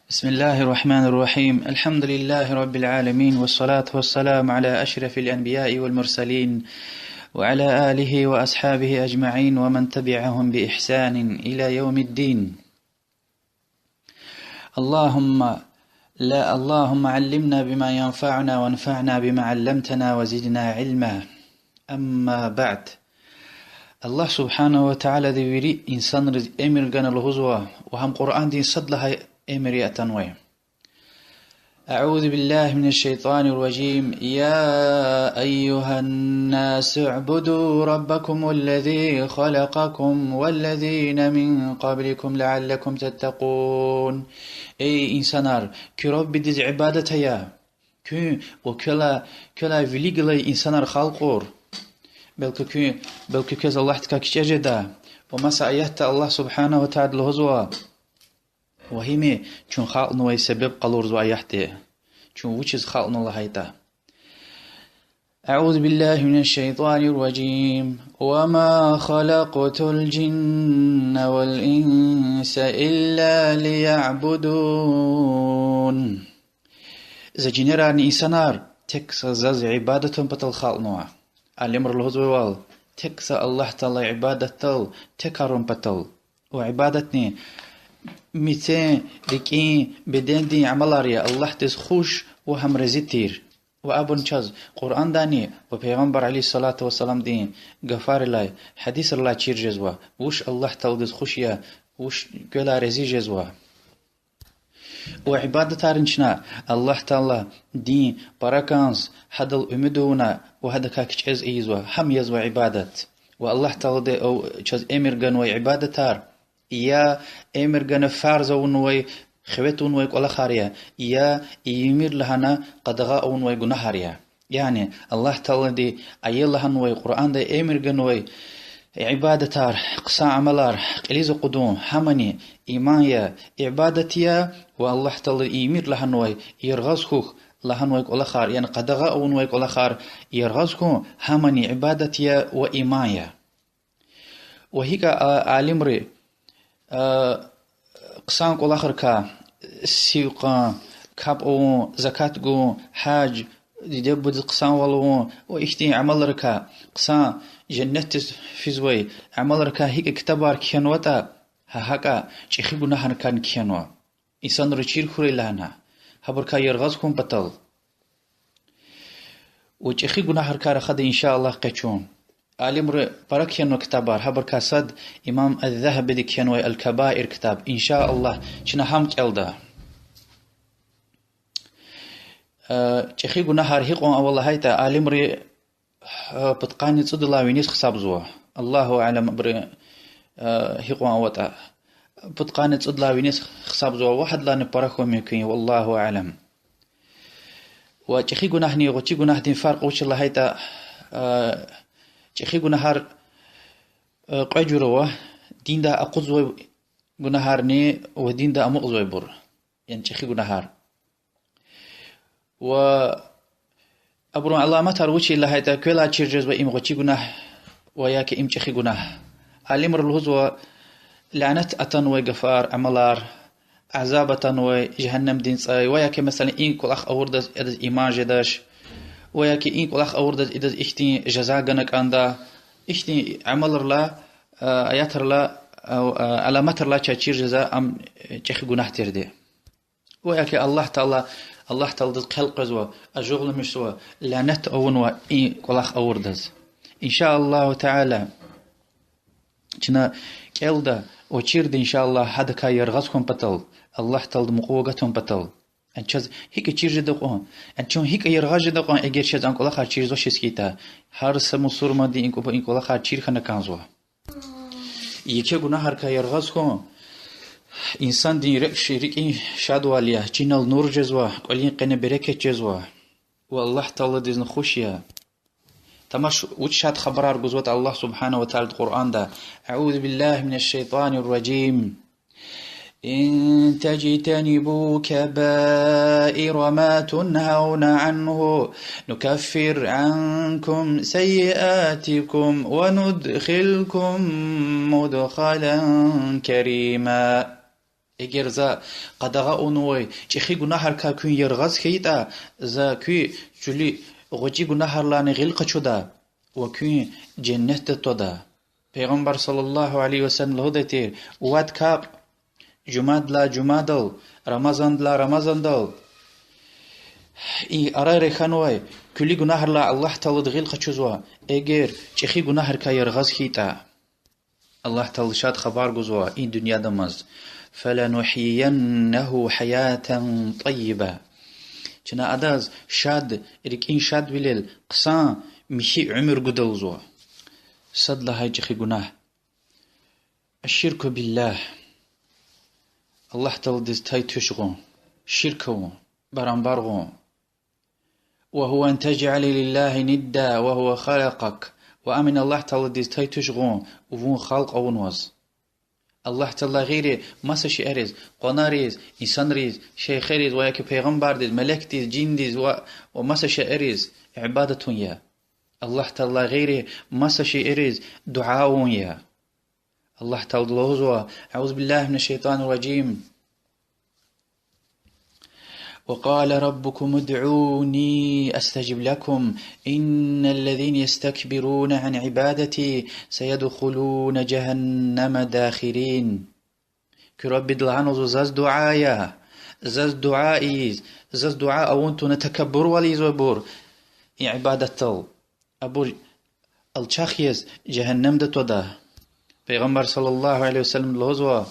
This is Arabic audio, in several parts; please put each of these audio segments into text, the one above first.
بسم الله الرحمن الرحيم. الحمد لله رب العالمين، والصلاة والسلام على أشرف الأنبياء والمرسلين، وعلى آله وأصحابه أجمعين، ومن تبعهم بإحسان إلى يوم الدين. اللهم علمنا بما ينفعنا، وانفعنا بما علمتنا، وزدنا علما. أما بعد، الله سبحانه وتعالى ذي إنسان أمر جن الهزوة، وهم قرآن دين صدلها أمر يأتنوي. أعوذ بالله من الشيطان الرجيم. يا أيها الناس اعبدوا ربكم الذي خلقكم والذين من قبلكم لعلكم تتقون. أي إنسانار كرب بدز عبادتها وكلا فيليغلي إنسانار خلقور بلكو كز الله تكاكش أجدا ومسا آيات الله سبحانه وتعالى الهزوة وهمي چون خلق نوي سبب قلور زو آياته چون وچز خلق نو الله هيتا. أعوذ بالله من الشيطان الرجيم. وما خلقت الجن والإنس إلا ليعبدون. إذا جنران إنسانار تكس زاز عبادتهم بطل خلق نوا الأمر الهزوال تكس الله تعالى عبادة تكرم بطل وعبادتني ميتين لكين بدين دي عملاريا الله تزخوش وهم رزيتير وأبن چاز قرآن داني وبيغمبر عليه الصلاة والسلام دين غفار الله حديث الله چير جزوا وش الله تعالى تزخوشيا وش قلا رزي جزوا وعبادة تارنشنا الله تعالى دين بركانس حدل أمدونا وهذا كاكش از ايزوا هم يزوا عبادة والله تعالى او چاز امر غنوي عبادة تار يا امر غن فرض ونوي خوتون وي قلا خاريا يا يمير لهنا قدغاء ونوي غنهاريا يعني الله تعالى دي اي لهن وي قران دي امر غنوي عبادة تار قصا عملار قليز قدوم حمني إيمانيا عبادتيا والله تعالى يمير لهنوي يرغزخوخ لهنوي قلا خار يعني قدغاء ونوي قلا خار يرغزخو حمني عبادتيا وإيمانيا وهيك عالمري قسان قلا خر كا سيقا كاب او زكاة جو حاج يدبد قسان والو وإختي عمل ركا قسان جنت فيزوي عمل ركا هيك كتابار كيانوتا هاكا چخي گناهن كان كيانوا إنسان رچير خوري لهنا هبركا يرغزكم بطل وچخي گناهر كار خد إن شاء الله قچون عالم بركيانو كتابار هبركا صد إمام الذهب دي كيانوي الكبائر كتاب إن شاء الله چنا هم كالدا چخي گناهر هيقون والله هيتا عالم ري بتقاني صد الله وينيس خساب زوا الله أعلم بر هيقون وتا بتقاني صد الله وينيس خساب زوا واحد لا نبرخو ميكين والله أعلم وچخي گناهني وچي گناه دين فرق وش الله هيتا چخي گناهر قجروا دين دا اقزوي گناهرني ودين دا امقزوي بر يعني چخي گناهر و أبرو علامات هروشي الله هيدا كلا تشرجز وإم غتشي جناه وياك إم تشخي جناه الأمر الهزوة لعنت أتن وجفار عملار عذابة وجهنم دين صاي وياك مثلا إن كل أخ أوردز إدز إيمان جداش وياك إن كل أخ أوردز إدز إختي جزاء جنك عندا إختي عملر لا آياتر لا أو علامات لا تشير جزاء أم تشخي جناه تردي وياك الله تعالى خلق زوا أجغل مشوا لعنت أونوا إن كلاخ أوردز إن شاء الله تعالى جنا كيلدا وشيرد إن شاء الله هذا كا يرغزكم بطل الله تعالى مقوقتهم بطل أنشز هيك تشير دقون أنشون هيك يرغز دقون أجر شز أن كلاخ تشير زوش سكيتا هر سمسور ما دي إن كلاخ تشير خنا كانزوا يكى جناه هر كا يرغزكم إنسان دين رأش ريكين شادواليا جنال نور جزوا قلين قنا بركة جزوا والله تعالى دين خوشيا تماش وتشات خبرار جزوات الله سبحانه وتعالى القرآن ده. أعوذ بالله من الشيطان الرجيم. إن تجتنبوا كبائر ما تنهون عنه نكفر عنكم سيئاتكم وندخلكم مدخلا كريما. اگر زا قدغا اونوی چخی گناهر کا کون یرغز خیتا زا کی جلی غجی گناهر لان غلق چودا و کون جنت تودا پیغمبر صلی الله علیه و سلم لهدتی واد کاق جماد لا جمادل رمضان لا رمضان دل ای ارای خانوی کلی گناهر لا الله تعالی غلق چوزوا اگر چخی گناهر کا یرغز خیتا الله تعالی شاد خبر گزوا این دنیا دمز فلنحيينه حياة طيبة چنا اداز شاد اريكين شاد بليل قصان مشي عمر قدلزوا صد لها جخي گناه الشرك بالله الله تلدز تاي تشغون شركو برانبارغون وهو أن تجعل لله ندا وهو خلقك وأمن الله تلدز تاي تشغون وفون خلق أونوز الله تعالی غیره مسش ارز قناریز انسان ریز شیخ ریز و یک پیغمبر دیز ملک دیز جین دیز و مسش ارز عبادتون یا الله تعالی غیره مسش ارز دعاون یا الله تعالی لوزوا اعوذ بالله من الشیطان الرجیم وقال ربكم ادعوني أستجب لكم إن الذين يستكبرون عن عبادتي سيدخلون جهنم داخرين كرب دلعنو زاز دعايا زاز دعائي زاز دعاء وانتو نتكبر ولي زبور عبادة أبو الشاخيز جهنم دتودا پیغمبر صلى الله عليه وسلم لوزوا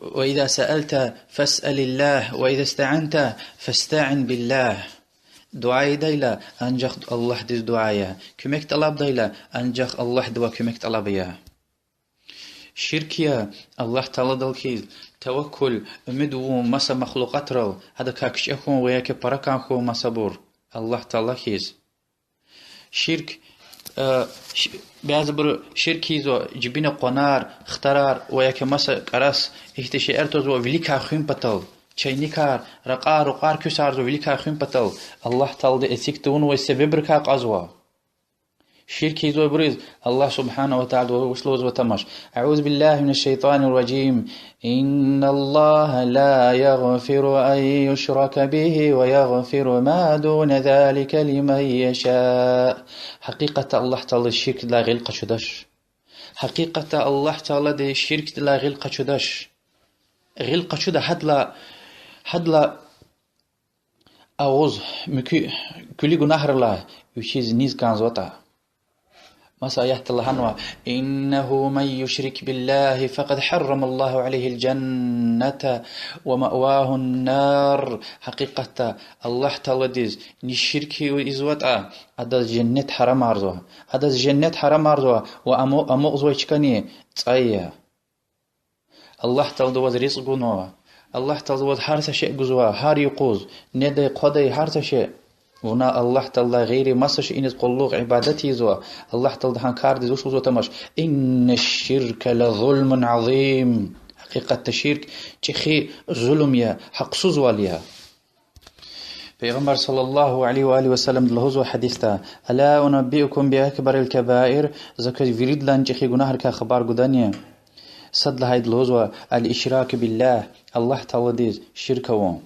وإذا سألت فاسأل الله وإذا استعنت فاستعن بالله دعاء دايلا أنجح الله دز دعايا كمك طلب دايلا أنجح الله دوا كمك طلبيا شركيا الله تعالى دلكيز توكل مدو مسا مخلوقات رو هذا كاكش أخون وياك بركان خو مسابور الله تعالى كيز شرك بعض شركي زو جبين قنار اخترار وياك مسا قرس احتشي ارتوز و وليكا خيم بطل چينيكار رقار كسار زو وليكا خيم بطل الله تعالى اسيكتون وسبب ركاق ازوا شركي زو بريز الله سبحانه وتعالى وسلوز وتمش أعوذ بالله من الشيطان الرجيم إن الله لا يغفر أن يشرك به ويغفر ما دون ذلك لمن يشاء حقيقة الله تعالى الشرك لا غلق شدش حقيقة الله تعالى دي الشرك لا غلق شدش غلق شد حدلا أعوذ كل جناهر الله يشيز نيز كان زوتا مسا يحت الله عنه إنه من يشرك بالله فقد حرم الله عليه الجنة ومأواه النار حقيقة الله تعالى نشرك وإزوات هذا الجنة حرام أرزوها هذا الجنة حرام أرزوها وأمو أزوي كني تأيه الله تعالى وز رزقنا الله تعالى وز حارس شيء جزوا هار يقوز ندى قدي حارس شيء ونا الله تعالى غير مسش إنز قلوق عبادتي زوا الله تعالى هان كارد زوش وزو تمش إن الشرك لظلم عظيم حقيقة الشرك تخي ظلم يا حق سوزواليا پیغمبر صلى الله عليه وآله وسلم لهزو حديثتا ألا أنبئكم بأكبر الكبائر زكاة فريد لان تخي گناهر کا خبر گدانيا صد لهايد لهزو الإشراك بالله الله تعالى ديز شركوان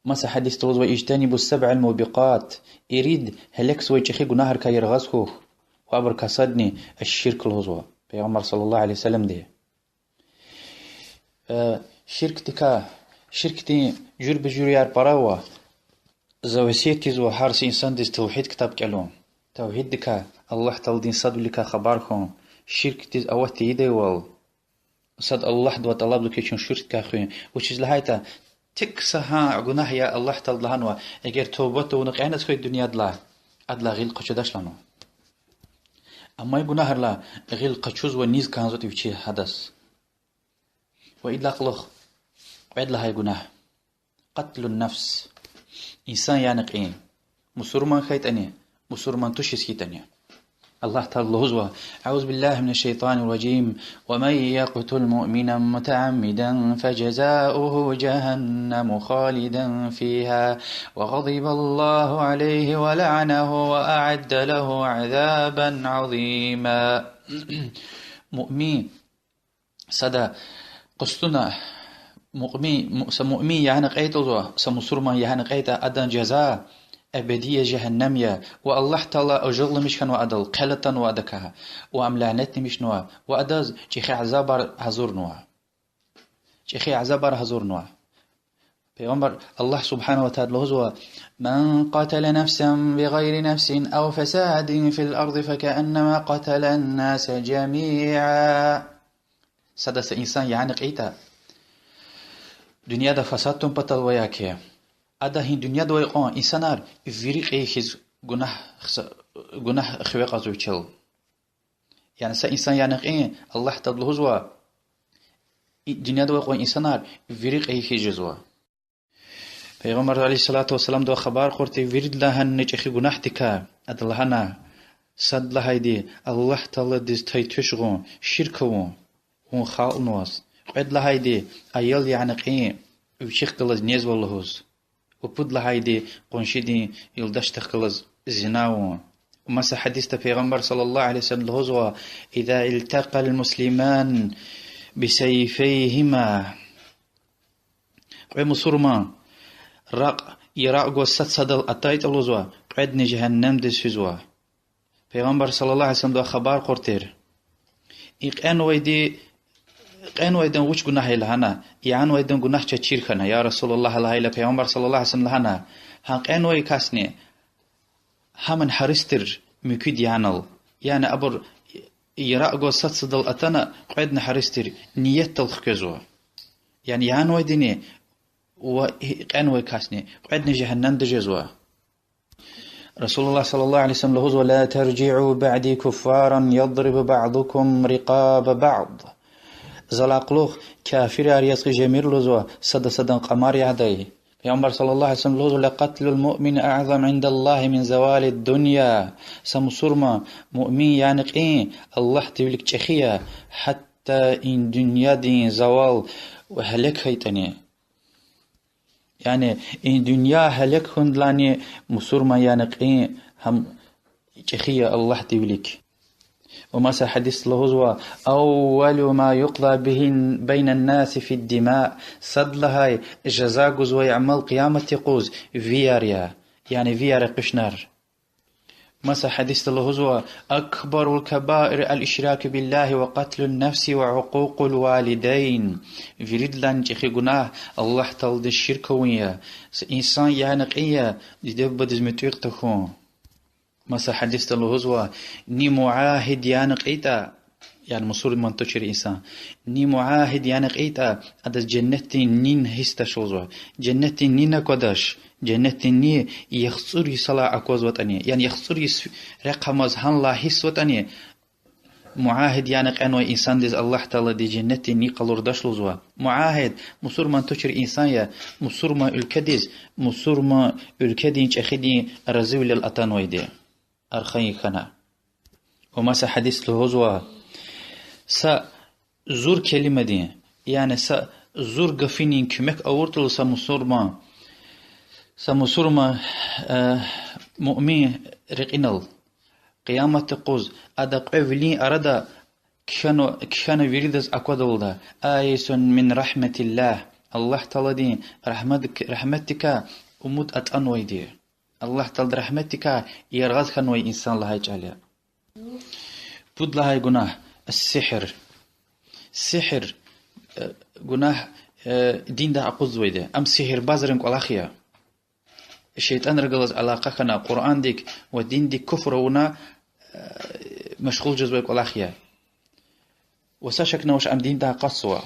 مسا حديث توز واجتنبوا السبع الموبقات يريد هلك سوي تشخي گناهر كا يرغزخو وابر كاسدني الشرك الهزوا پیغمبر صلى الله عليه وسلم دي شرك دي جور بجور يار براوا زوسيتي زو حارس انسان دي توحيد كتاب كلام توحيد دكا الله تعالى دين صد لك خبركم شرك دي اوتي يدي وال صد الله دو طلب لك يشون شرك كاخين وچيز لهايتا تكسها گناه يا الله تعالى هنوا اگر توبته ونقينت في الدنيا ادلا غيل قچداش لانو اما گناه لا غيل قچوز ونيز كانزوت يچي حدث والا قلخ ادلا هاي گناه قتل النفس انسان يعني قين مسلمان خيتني مسلمان تشسكيتني الله تعالى هزوا أعوذ بالله من الشيطان الرجيم ومن يقتل مؤمنا متعمدا فجزاؤه جهنم خالدا فيها وغضب الله عليه ولعنه وأعد له عذابا عظيما مؤمن سدا قستنا مؤمي يعني قيتلوا سمسرما يعني قيتا أدن جزاء أبدية جهنمية والله تعالى أجل مش كان وأدل قلة وأدكها وأملعنتني مش نوا وأدز شيخي عذابر هزور نوا شيخي عذابر هزور نوا بيغمبر الله سبحانه وتعالى هو من قتل نفسا بغير نفس أو فساد في الأرض فكأنما قتل الناس جميعا سدس إنسان يعني قيتا دنيا دا فساد بطل وياكي أدا هين دنيا دا ويقون إنسانار فيريق إيخيز گناه خويقا زوچل يعني سا إنسان يعني قين الله تدل هزوا دنيا دا ويقون إنسانار فيريق إيخيز جزوا پیغمبر علیه الصلاة والسلام دو خبر قرتی ورد لهن نچخی گناه تکا ادلهنا صد لهایدی الله تعالی دز تایتوشغون شرکون هون خال نواس قد لهایدی ایال يعني قین وشیخ قلز نیز واللهوز وبود لهایدی قنشیدی یلدش تخلز زناون ومسا حديث پیغمبر صلى الله عليه وسلم لهوز إذا التقى المسلمان بسيفيهما ومسرما رق يراق وسط صدل أتايت اللوزوا قعدني جهنم دس فيزوا پیغمبر صلى الله عليه وسلم دو خبر قرتير إقان ويدن وش گناه لهنا يعني ويدن گناه چچير خنا يا رسول الله لهيلا پیغمبر صلى الله عليه وسلم لهنا هقان وي كاسني همن حرستر مكيد يعنل يعني أبر يراق وسط صدل أتانا قعدنا حرستر نيت تلخكزوا يعني ويدني وقان ويكاسني قعدنا جهنم دجزوا رسول الله صلى الله عليه وسلم لهوز ولا ترجعوا بعدي كفارا يضرب بعضكم رقاب بعض زلاقلوخ كافر يسقي جمير لزوا صدا قمار يعدي پیغمبر صلى الله عليه وسلم لهوز لقتل المؤمن أعظم عند الله من زوال الدنيا سمسرما مؤمن يعني قين الله تبلك تشخيا حتى إن دنيا دين زوال وهلك هيتني يعني إن دنيا هلك هندلاني مسرما يانقين هم جخية الله تبليك ومسا حديث لهزوا أول ما يقضى به بين الناس في الدماء صد لهاي جزاء قزوة يعمل قيامة قوز فياريا يعني فيار قشنار مسا حديث لهزوا أكبر الكبائر الإشراك بالله وقتل النفس وعقوق الوالدين فريد لان جخي قناه الله تلد الشرك ويا إنسان يعنقية يدب دزمتويق تخون مسا حديث لهزوا ني معاهد يعنقيتا يعني مصور من تشير إنسان ني معاهد يعنقيتا أدس جنتي نين هستشوزوا جنتي نين قدش جنتني يخسري صلاة أكوز وطني يعني يخسري رقمز هن لا حس وطني معاهد يعني قانو إنسان ديز الله تعالى دي جنتني قلور داش لزوا معاهد مصور من تشر إنسان يا مصور ما الكديز مصور ما الكدينش أخدي رزول الأتانوي دي أرخي خنا ومسا حديث لهزوا سا زور كلمة دي يعني سا زور قفينين كمك أورتل سا مصور ما سمسرما مؤمن رقينال قيامة قوز أدا قفلين أردا كشان فيردس أقودل آيس من رحمة الله الله تعالى دين رحمتك أمود أتأنوي دي الله تعالى رحمتك يرغز خنوي إنسان لها يجعلها بود لها قناه السحر قناه دين دا أقوز ويده أم سحر بازرنك والأخيا الشيطان رجلز علاقة خنا قرآن ديك ودين ديك كفر ونا مشغول جزوك والأخيا وساشك نوش أم دين ده قصوى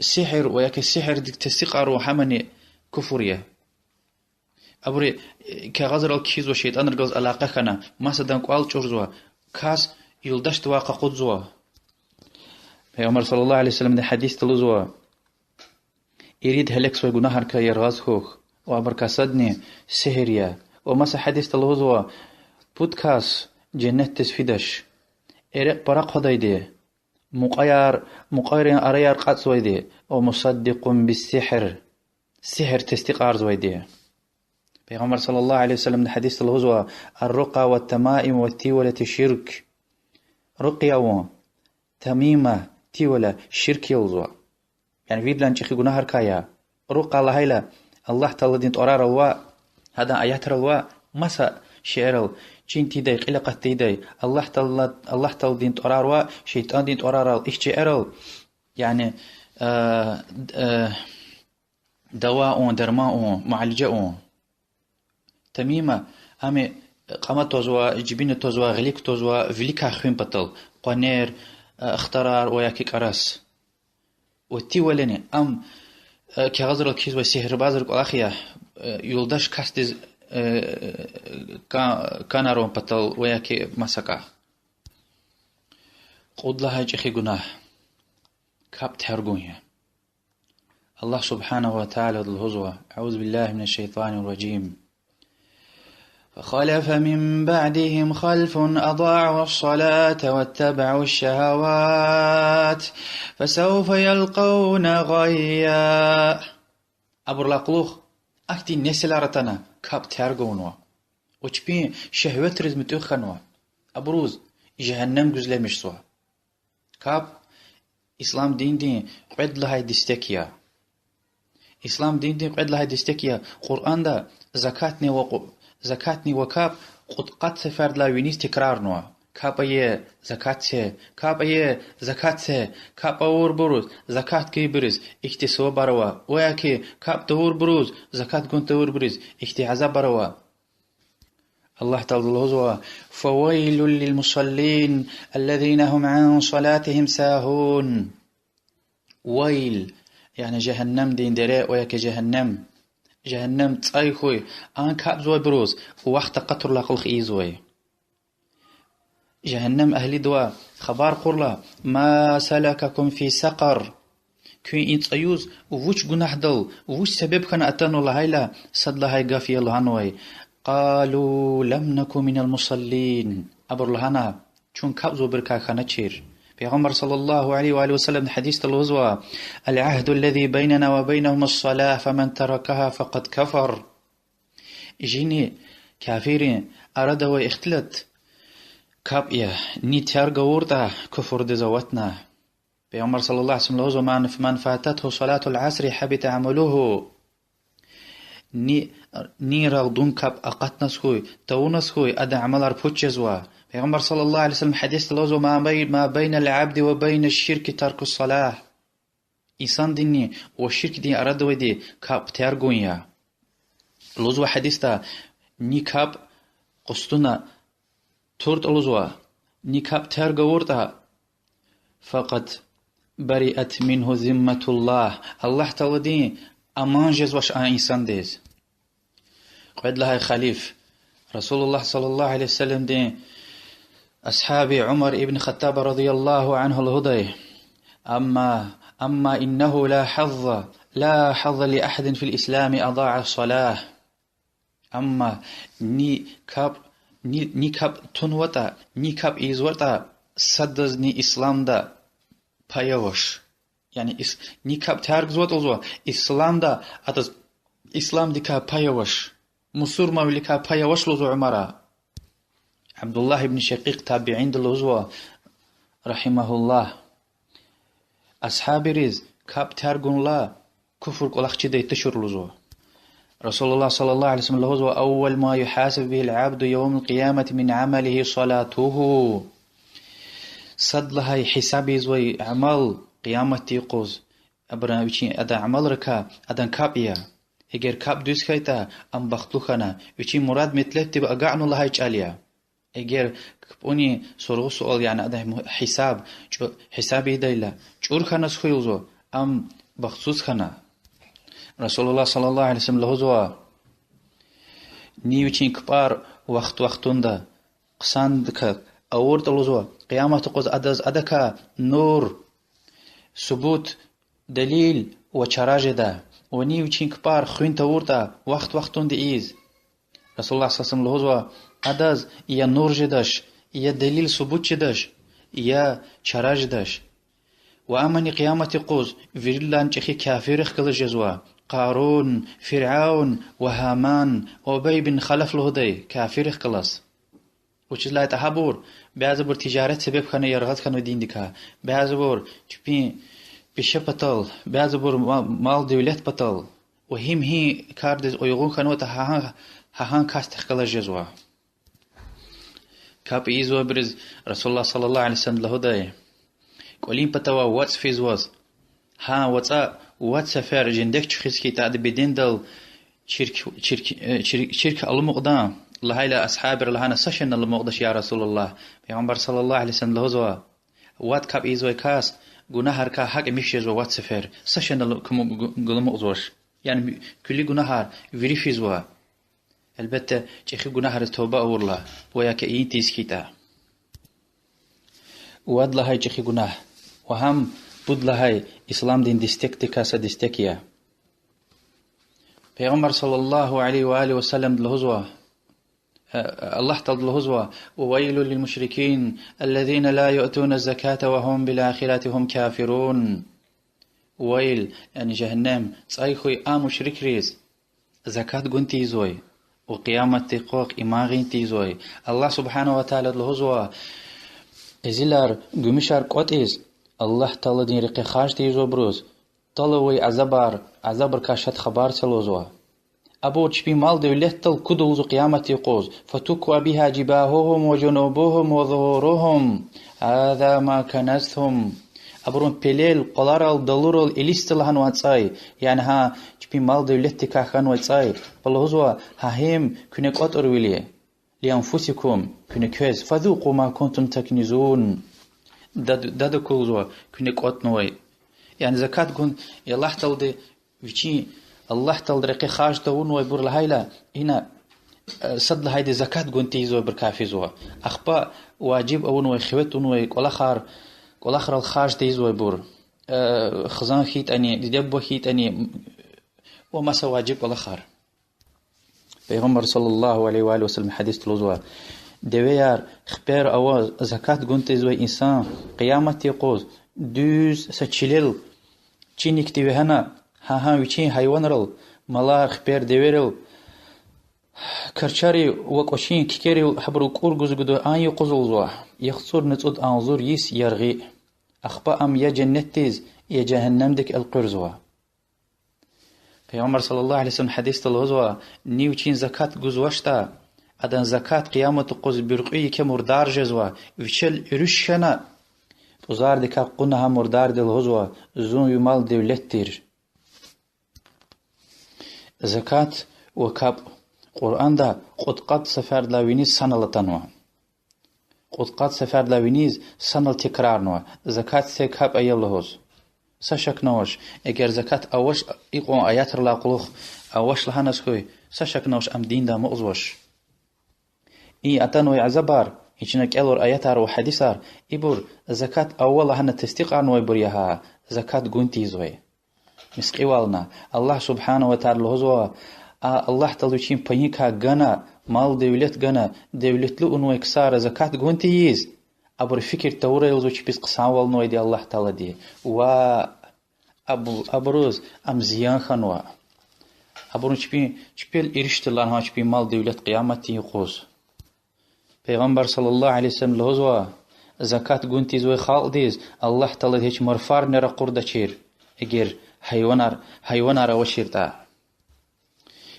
سحر وياك السحر ديك تستقر وحمني كفرية أبري كغزر الكيز والشيطان رجلز علاقة خنا ما صدق قال جرزوا كاس يلدشت واقع قدزوا عمر صلى الله عليه وسلم ده حديث تلوزوا يريد هلك سوى جناهر كيرغاز خوخ وابركاسدني سهريا ومسا حديث تلوزوا بودكاست جنة تسفيدش إرق برق هدايدي مقايرين أريار قد سويدي ومصدق بالسحر سحر تستقار زويدي پیغمبر صلى الله عليه وسلم حديث تلوزوا الرقى والتمائم والتيولة شرك رقيا تميمة تي ولا شرك يلزوا يعني فيدلان شيخي جناهر كايا روق الله هيلا الله تعالى دين تقرار الوا هذا آيات الوا مسا شعر جين تيدي قلقة تيدي الله تعالى دين تقرار وا شيطان دين تقرار إيش شعر يعني دواء درماء معالجة تميمة همي قامت توزوا جبين توزوا غليك توزوا فيليكا خين بطل قنير اخترار وياكي كراس وتي ولني كغزر الكيز وسهر بازر قلاخيا يولداش كاستز كانارون بطل وياكي مسكا قد لها جخي گناه كاب تهرگونيا الله سبحانه وتعالى الهزوة أعوذ بالله من الشيطان الرجيم فخلف من بعدهم خلف أضاعوا الصلاة واتبعوا الشهوات فسوف يلقون غيا أبر لاقلوخ أكتي نسلارتنا كاب تارغونوا وچبين شهوة رزمت أخنوا أبروز جهنم گزلمش سوا كاب إسلام دين قد لهاي دستكيا إسلام دين قد لهاي دستكيا قرآن دا زكاتني وكاب قد سفر لا وينيس تكرار نوا كاب ايه زكات سه كاب ايه زكات سه كاب اور بروز زكات كي برز اختي سو بروا وياكي كاب تور بروز زكات كنت تور برز اختي عذاب بروا الله تعالى الهزوا فويل للمصلين الذين هم عن صلاتهم ساهون ويل يعني جهنم دين دراء وياكي جهنم تاي خوي ان كاب زوي بروز وقت قطر لاقلخ ايزوي جهنم اهلي دوا خبار قرلا ما سلككم في سقر كي انت ايوز ووش گناه دل ووش سبب كان اتن الله هيلا صد الله هي غافي الله عنوي قالوا لم نكن من المصلين ابر لهنا چون كاب زو بركا خنا چير پیغمبر صلى الله عليه وآله وسلم حديث الوزوى العهد الذي بيننا وبينهم الصلاة فمن تركها فقد كفر جيني كافرين أراد وإختلت كابيا ني تيارغ وردا كفر دزوتنا پیغمبر صلى الله عليه وسلم من فاتته صلاة العصر حبت عمله ني رغدون كاب أقات نسخوي تو نسخوي أدى عملار بوچزوا پیغمبر صلى الله عليه وسلم حديث لوزو ما بين العبد وبين الشرك ترك الصلاة إنسان ديني والشرك دين أراد ودي كاب تيارغويا لوزو حديث تا ني كاب قستنا تورت لوزو ني كاب تيارغورتا فقط برئت منه ذمة الله تعالى دين أمان جزوش إنسان ديز قد لها خليف رسول الله صلى الله عليه وسلم دين أصحاب عمر ابن خطاب رضي الله عنه الهدي أما إنه لا حظ لأحد في الإسلام أضاع الصلاة أما ني كاب تنوتا ني كاب إيزوتا صدزني إسلام دا بايوش يعني ني كاب تارك زوت أوزوا إسلام دا أتز إسلام دي كاب بايوش مسور ما ولي كاب بايوش لوزو عمره عبد الله بن شقيق تابعين دلوزوا رحمه الله أصحاب ريز كاب تارغون لا كفر قلقشي دي تشور لوزوا رسول الله صلى الله عليه وسلم لوزوا أول ما يحاسب به العبد يوم القيامة من عمله صلاته صد لها حسابي زوي عمل قيامة يقوز أبرنا بيشين أدا عمل ركا أدا كابيا اگر كاب دوز خيتا أم بختلوخنا بيشين مراد متلت تبقى قعنو لها يجعليا اگر كبوني سورغو سؤال يعني أده حسابي دايلا چور خانا سخيوزو أم بخصوص خانا رسول الله صلى الله عليه وسلم لهزوا نيوچين كبار وقتون دا قسان دكا أورد لهزوا قيامة قوز أدكا نور ثبوت دليل وچراج دا ونيوچين كبار خوين توردا وقتون دا إيز رسول الله صلى الله عليه وسلم لهزوا أداز يا نور جداش يا دليل ثبوت جداش يا چراج جداش وأمني قيامة قوز فيرلان چخي كافر خكل جزوا قارون فرعون وهامان وبي بن خلف الهدي كافر خكلس وچ لا تحبور بعض بر تجارت سبب خانه يرغت خانه دين دكا بعض بر چپی پیشه پتال بعض بر مال دولت پتال و هم هی کاردز اویغون خانه تا هان کاست خلا جزوا كاب إيزو برز رسول الله صلى الله عليه وسلم له داي قولين بتوا واتس فيزوز ها واتس فير جندك تشخيص كي تعد بدين دل شرك المقدام لهايلا أصحاب لهانا سشن المقدش يا رسول الله پیغمبر صلى الله عليه وسلم له زوا وات كاب إيزو كاس گناهار كا حق مشيز واتس فير سشن المقدوش يعني كل گناهار فيريفيزوا البته چخي گناهار توبه اورلا ويا كاين تيسكيتا واد لهاي چخي گناه وهم بود لهاي اسلام دين دستك كاسا دستكيا پیغمبر صلى الله عليه واله وسلم لهزوا الله تعالى لهزوا وويل للمشركين الذين لا يؤتون الزكاة وهم بالآخرة هم كافرون ويل يعني جهنم صايخوي مشرك ريز زكاة قنتي زوي وقيامة تقوق إماغين تيزوي الله سبحانه وتعالى الهزوة إزيلار قمشار قوتيز الله تعالى دين رقي خاش تيزو بروز طلوي عزبر كاشت خبار تلوزوا أبو تشبي مال دولت تل كدوز قيامة تقوز فتكوى بها جباههم وجنوبهم وظهورهم هذا ما كنزتهم أبرون بليل قلارال دلورال إليستلهن واتساي يعني ها تشبي مال دولت كاخن واتساي بالهزوا هاهم كنك أطر وليه لأنفسكم كنك كوز فذوقوا ما كنتم تكنزون دادو كوزوا كنك أطنوي يعني زكاة كن يالله تلدي وشي الله تلدي رقي خاش دون ويبور لهايلا هنا صد لهايدي زكاة كن تيزو بركافيزوا أخبا واجب أون ويخوتون ويقول آخر الخاش تيزو يبور خزان خيت أني ديبو خيت أني وما سواجب والآخر پیغمبر صلى الله عليه وآله وسلم حديث تلوزوا دويار خبير أواز زكاة كن تيزو إنسان قيامت يقوز دوز سچلل چينك تيوهنا ها وچين حيوان رل ملا خبير دويرل كرچاري وقوشين كيكيري حبرو كورغوز قدو يقوزل زوا يخصور نتود أنظر يس يرغي أخبا أم يا جنتيز يا جهنم دك القرزوا پیغمبر صلى الله عليه وسلم حديث تلوزوا نيو چين زكاة گوزوشتا ادن زكاة قيامة قوز برقعي كمردار جزوا وشل ارشنا وزار دكا قنها مردار دل هزوا زون يمال دولتير زكاة وكاب قرآن دا قد سفر لاوينيز سنة لتنوا قد سفر لاوينيز سنة تكرار نوا زكاة سيكاب ايال لهوز سشك نوش اگر زكاة اوش ايقوان آيات رلا قلوخ اوش لحنس خوي سشك نوش ام دين دا مغزوش اي اتنوي عزبار هيچنك الور آياتار وحديثار إبور زكاة أولا هنا تصديق عنوي بريها زكاة قنتي زوي مسقي والنا الله سبحانه وتعالى هزوا الله تلوشين بينكا غنا مال دولت غنا دولت لو انوي كسار زكاة قنتي يز أبور فكر تورا يلزوش بس قصان والنوي دي الله تعالى دي و أبروز أم زيان خانوا أبورون چبيل إرشت الله ها چبيل مال دولت قيامتي يقوز پیغمبر صلى الله عليه وسلم لهزوا زكاة قنتي زوي خالديز الله تعالى هيش مرفار نرى قرد چير اگر حيوانار وشيرتا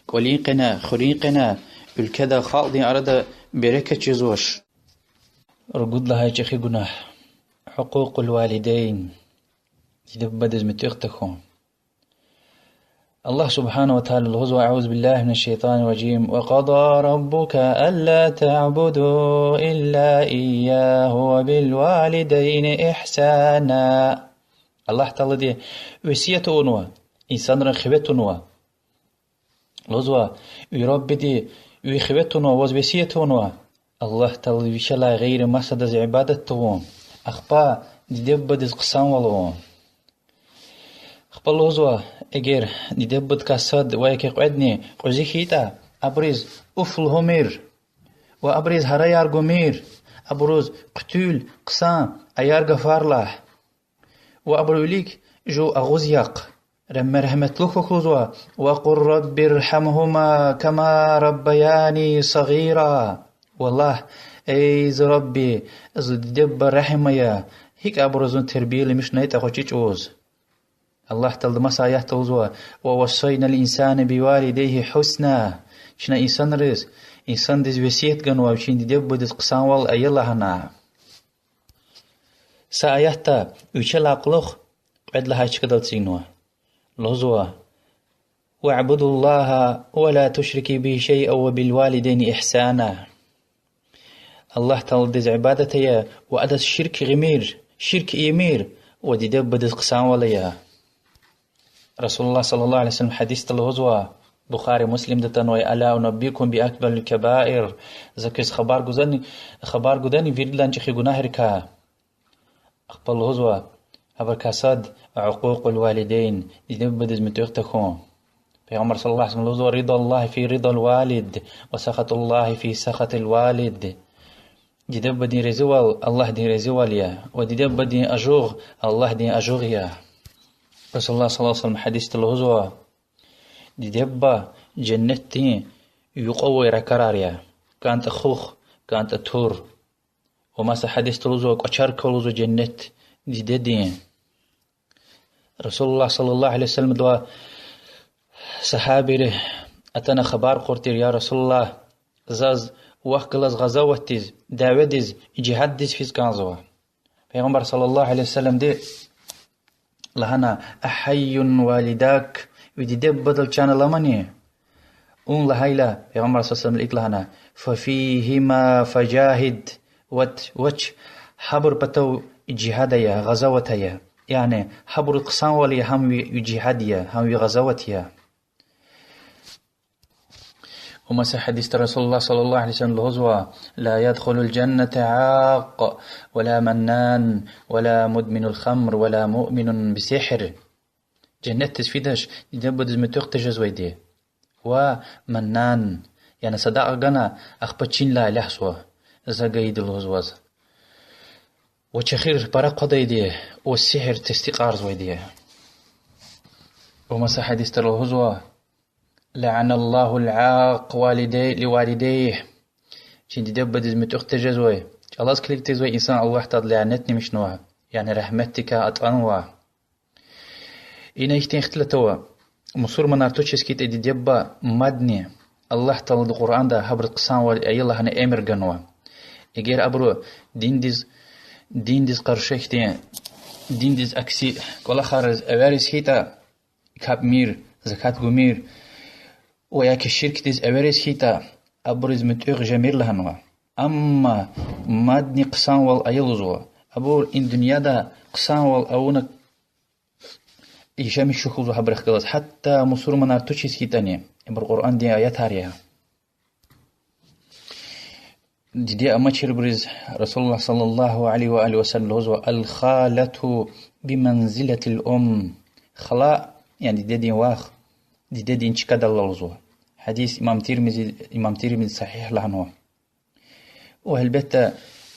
قوليقنا خريقنا الكدا خالدي أرد بركة جزوش رقود لها جخي قناه حقوق الوالدين يدب بدز متيغتخون الله سبحانه وتعالى الغزو أعوذ بالله من الشيطان الرجيم وقضى ربك ألا تعبدوا إلا إياه وبالوالدين إحسانا الله تعالى دي وسيئة أنوا إنسان رخبت أنوا الغزو يرب دي ويخبت أنوا وزبسيئة أنوا الله تعالى وشلا غير مسد عبادة توون أخبا دي بدز قسام والوون خبلوزوا اگر ندبت كاسد ويك قعدني قوزي خيتا ابرز افل همير وابرز هريار قمير ابرز قتول قسام ايار غفارله وابروليك جو اغوزياق رم رحمت لك وكوزوا وقل رب ارحمهما كما ربياني صغيرا والله ای ز ربي ز دب رحميا هيك أبرزون تربية مش نيت أخوتش أوز الله تلد مسا يحتوزوا ووصينا الإنسان بوالديه حسنا شنا إنسان رز إنسان دز وسيت جنوا وشين دب دز قسان وال أيلا هنا سايحتا ويشل عقلخ قد لها كدل تسينوا لهزوا واعبدوا الله ولا تشركي به شيئا وبالوالدين إحسانا الله تلدز عبادتي وأدس شرك غمير شرك إيمير ودي دب دز قسان وليا رسول الله صلى الله عليه وسلم حديث الهزوة بخاري مسلم دتنوي ألا أنبيكم بأكبر الكبائر زكيس خبار قداني فيرلان جخي قناهركا أقبل الهزوة هبر كاسد عقوق الوالدين يدب دز متوقتكم پیغمبر صلى الله عليه وسلم الهزوة رضا الله في رضا الوالد وسخط الله في سخط الوالد دب دين رزوال الله دين رزوال يا ودب دين أجوغ الله دين أجوغ يا رسول الله صلى الله عليه وسلم حديث الهزوة دب جنتي يقوي ركراريا كانت أخوخ كانت أتور وما حديث الهزوة قشارك الهزوة جنت دين رسول الله صلى الله عليه وسلم دوا صحابي أتنا خبار قرتير يا رسول الله زاز وقلز غزوتيز داوديز جهاديز فيز كانزوا پیغمبر صلى الله عليه وسلم دي لهنا أحي والداك ودي دب بدل كان لمني لهيلا پیغمبر صلى الله عليه وسلم لإك لهنا ففيهما فجاهد وچ حبر بتو جهاديا غزوتيا يعني حبر قصان ولي هم جهاديا هم غزوتيا ومسح حديث رسول الله صلى الله عليه وسلم الهزوة لا يدخل الجنة عاق ولا منان ولا مدمن الخمر ولا مؤمن بسحر جنة تسفيدش يدبد زمتوق تجزويدي ومنان يعني صداق غنا أخبتشين لا لحسوة زاقيد الهزوة وشخير برق قضيدي والسحر تستقار زويدي ومسح حديث الهزوة لعن الله العاق لوالديه شين دبد زمت تجزوي الله سكليك تزوي إنسان الله تاد لعنتني مش نوع يعني رحمتك أطعنوا إنا يختين اختلتوا مصور منارتوش سكيت إدي دبا مدني الله تعالى القرآن ده حبر قصان والأي الله هنا أمر جنوا إجير أبرو دين ديز قرشيختين دين ديز أكسي كل خارج أوارس هيتا كاب مير زكاة قمير وياك الشركة ديز أوريس هيتا أبرز متوغ جميل لهنوا أما مادني قسان والأيلزوا أبور إن دنيا دا قسان والأونا إيشام الشخوص وحبر اختلاس حتى مصور من أرتوشيس هيتاني إبر القرآن دي آيات هاريها دي أما برز رسول الله صلى الله عليه وآله وسلم الخالة بمنزلة الأم خلاء يعني دي واخ دي انشكاد الله لزوا حديث إمام ترمذي صحيح لهنوا وهالبيت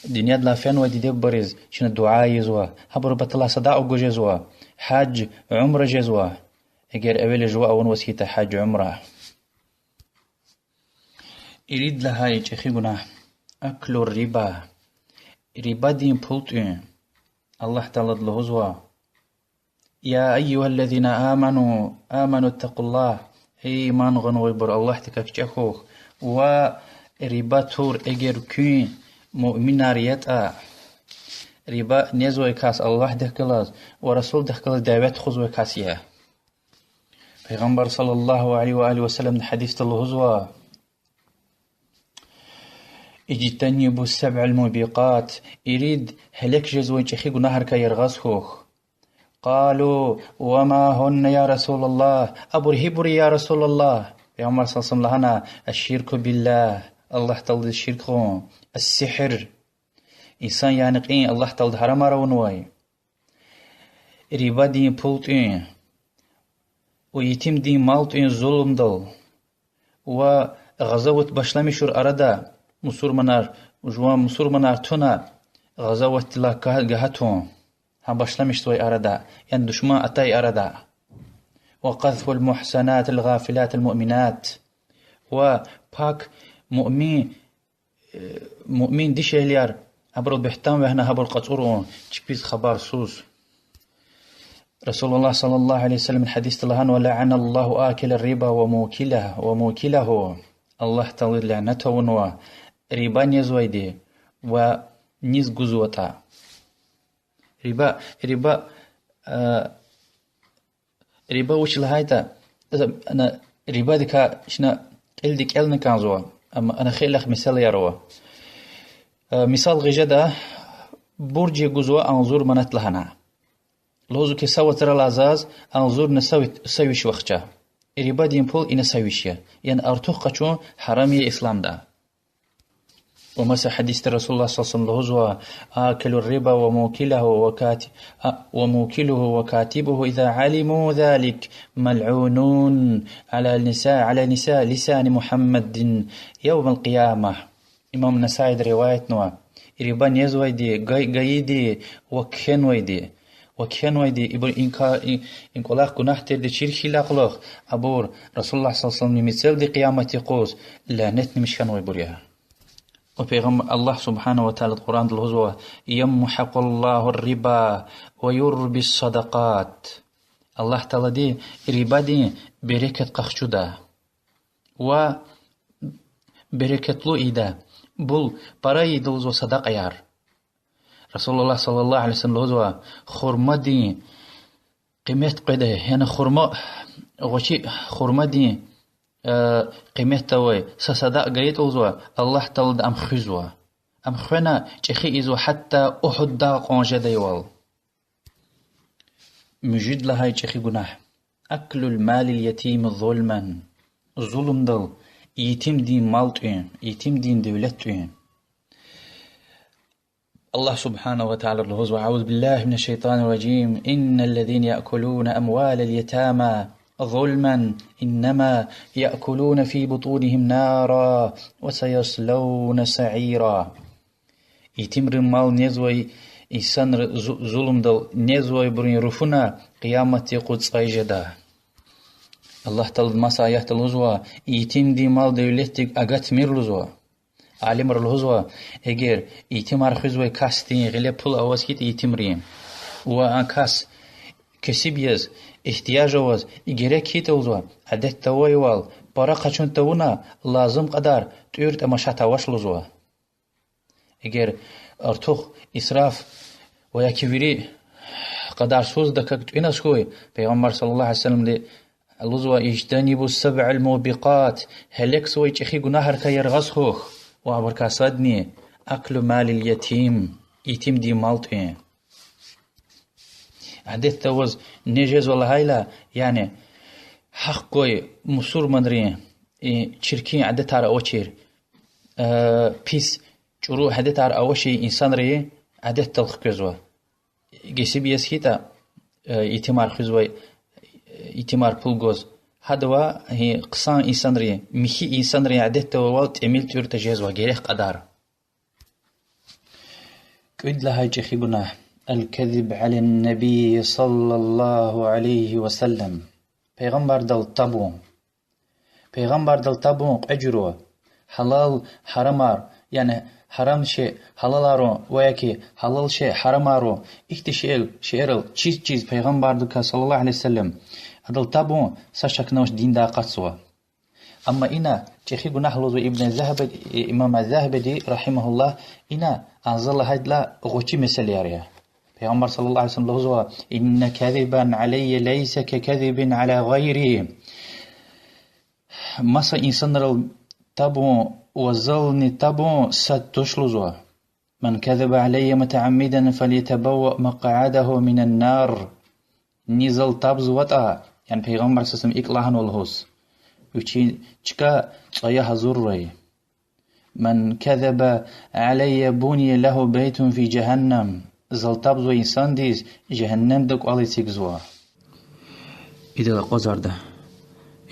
دنيا لا فين ودي دبرز شنو الدعاء يزوا هبر بطلع صداع وجزوا حج عمره جزوا اجر اول جوا ون وسيته حج عمره يريد لها يجخينا اكل الربا دين بولتين الله تعالى لهزوا يا أيها الذين آمنوا اتقوا الله إيمان غنوي بر الله تكفشخوخ وربا تور إجر كين مؤمن ريتا ربا نزوي كاس الله دخلاص ورسول دخلاص دعوت خزوي كاسيا پیغمبر صلى الله عليه وآله وسلم حديث الهزوا اجتنبوا السبع الموبقات يريد هلك جزوي تشخي نهر كيرغسخوخ قالوا وما هن يا رسول الله أبرهبري يا رسول الله يا عمر صلى الله عليه وسلم الشرك بالله الله تعالى الشرك السحر إنسان يعني قين الله تعالى حرام رونواي ربا دين بولتين ويتم دين مالتين ظلم دل وغزوة بشلمشور أردا مصور منار تونا غزوة لا قهتهم هم بشلمش توي أردا يعني دشما أتاي أردا وقذف المحسنات الغافلات المؤمنات وباك مؤمن مؤمن دي شهليار أبرد بحتام وهنا هبر قطورون تشبيز خبر سوس رسول الله صلى الله عليه وسلم الحديث لهان ولعن الله آكل الربا وموكله الله تعالى لعنته ونوا ربا نزويدي ونيز جزوتا ربا وش لهايتا أنا ربا ديكا شنا إلديك إلنا كانزوا أما أنا خيلك مثال يروى مثال غجدا برج جزوا أنظر منت لهنا لوزو كي سوى ترى العزاز أنظر نسويش وقتا ربا دين بول إنا سويشيا يعني أرتوخ قشون حرامي إسلام دا ومسا حديث رسول الله صلى الله عليه وسلم آكل الربا وموكله وكاتبه إذا علموا ذلك ملعونون على نساء لسان محمد يوم القيامة إمام نسائد رواية نوا ربا نيزويدي قايدي وكين ويدي إبر إنكولاق گناه ترد شيرخي لاقلوخ أبور رسول الله صلى الله عليه وسلم مثل دي قيامة قوز لعنت نمشكن ويبوريها وبيغم الله سبحانه وتعالى القرآن الهزوة يمحق الله الربا ويربي الصدقات الله تعالى دي ربا دي بركة قخشودا و بركة لو إيدا بول براي دلزو صدق يار رسول الله صلى الله عليه وسلم الهزوة خرما دي قيمت قيده يعني خرما دي قيمته سصدق جيت أوزوا الله تلد أم خزوا أم خنا تخي إزوا حتى أحد دا قانجة ديوال مجد لهاي تخي جناح أكل المال اليتيم ظلما ظلم دل يتيم دين مالتين يتيم دين دولتين الله سبحانه وتعالى الهزوا أعوذ بالله من الشيطان الرجيم إن الذين يأكلون أموال اليتامى ظلما إنما يأكلون في بطونهم نارا وسيصلون سعيرا يتمر مال نزوي إنسان ظلم دل نزوي برين رفنا قيامة يقود صيجدا الله تلد مسا يهتل الهزوة يتم دي مال دولتك أغت ميرلزوة عالمر الهزوة اگر يتمار خزوة كاستين غلي بول أواسكيت يتمرين وان كاس كسبيز احتياج اوز اگره کیت اوزوا عدت توي وال برا قچون تونا لازم قدر تورت امشات واشلوزوا اگر ارتوخ اسراف و یکیوری قدر سوز دکت اینا شوی پیغمبر صلی الله علیه وسلم دی الوزوا اجتنبوا السبع الموبقات هلك سوي تخي گناهر کا يرغسخوخ و ابركاسدني اكل مال اليتيم يتيم دي مالتين عدت توز نجز والله هايلا يعني حقوي مسور مدرين شركين عدت على اوشير بيس جرو عدت على اوشي انسان ري عدت تلخ كزوا جسيب يسكيتا يتمار خزوي يتمار بولغوز هدوا هي قصان انسان ري مخي انسان ري عدت توالت اميل تور تجهزوا غيرخ قدار كد لها جخي گناه الكذب على النبي صلى الله عليه وسلم پیغمبر دل تابو اجرو حلال حرامار يعني حرام شيء حلالارو وياكي حلال شيء حرامارو اكتشيل شيرل چیز پیغمبر دل صلى الله عليه وسلم دل تابو سشكنوش دين دا قصوا اما إنا تخي گناه لوزو ابن الذهب امام الذهبي رحمه الله إنا انزل هاد لا غوتي مثال ياريا پیغمبر صلى الله عليه وسلم لهزوا إن كذبا علي ليس ككذب على غيره مسا إنسان رل تابو وظلني تابو ستشلزوا من كذب علي متعمدا فليتبوأ مقعده من النار نزل تابز وطا يعني پیغمبر صلى الله عليه وسلم إقلاهن والهوس وچي چكا صياها زرري من كذب علي بني له بيت في جهنم زلطاب زو إنسان ديز جهنم دك علي تيكزوا إذا قزر ده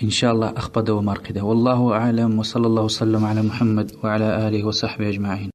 إن شاء الله أخبده ومرقده والله أعلم وصلى الله وسلم على محمد وعلى آله وصحبه أجمعين.